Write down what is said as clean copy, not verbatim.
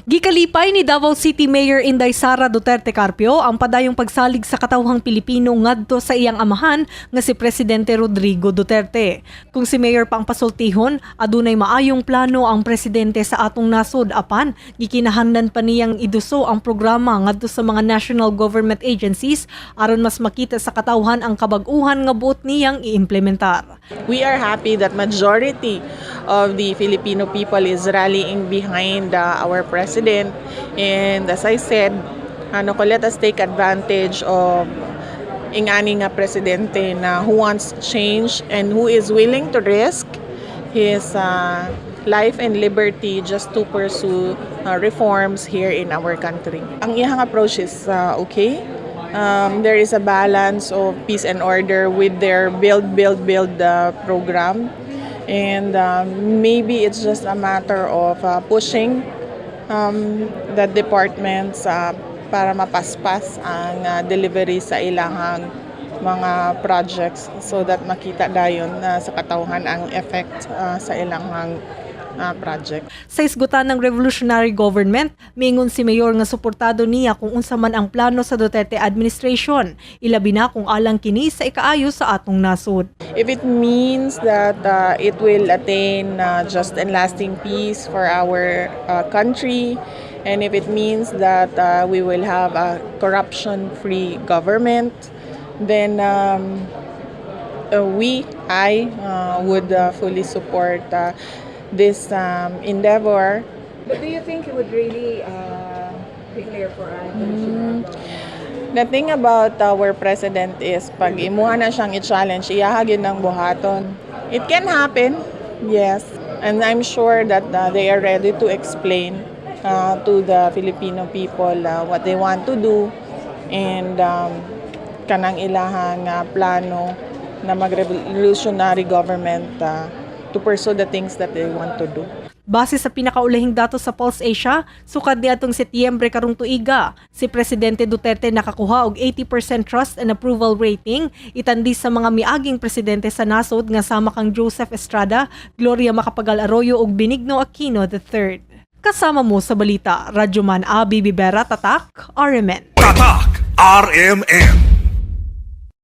Gikalipay ni Davao City Mayor Inday Sara Duterte Carpio ang padayong pagsalig sa katawhang Pilipino ngadto sa iyang amahan nga si Presidente Rodrigo Duterte. Kung si Mayor pa ang pasultihon, adunay maayong plano ang presidente sa atong nasod apan gikinahanglan pa niyang iduso ang programa ngadto sa mga national government agencies aron mas makita sa katawhan ang kabag-uhan nga buot niyang iimplementar. We are happy that majority of the Filipino people is rallying behind our president. And as I said, let us take advantage of ingani nga presidente na who wants change and who is willing to risk his life and liberty just to pursue reforms here in our country. Ang iyang approach is okay. There is a balance of peace and order with their build program. And maybe it's just a matter of pushing the departments para mapaspas ang delivery sa ilang mga projects so that makita dayon sa katawhan ang effect sa ilang project. Sa isgutan ng revolutionary government, mingon si Mayor nga suportado niya kung unsa man ang plano sa Duterte administration, ilabi na kung alang kini sa ikaayo sa atong nasod. If it means that it will attain just and lasting peace for our country, and if it means that we will have a corruption-free government, then I would fully support this endeavor. But do you think he would really declare for The thing about our president is pag imuha na siyang i-challenge, iyahagin ng buhaton. It can happen, yes. And I'm sure that they are ready to explain to the Filipino people what they want to do and kanang ilahang plano na mag-revolutionary government to pursue the things that they want to do. Base sa pinakaulahing datos sa Pulse Asia, sukad niadtong Setyembre karong tuiga, si Presidente Duterte nakakuha og 80% trust and approval rating, itandi sa mga miaging presidente sa nasod nga sama kang Joseph Estrada, Gloria Macapagal Arroyo ug Benigno Aquino III. Kasama mo sa balita, Radyoman Abi Bibera, Tatak, RMN. Tatak, RMN.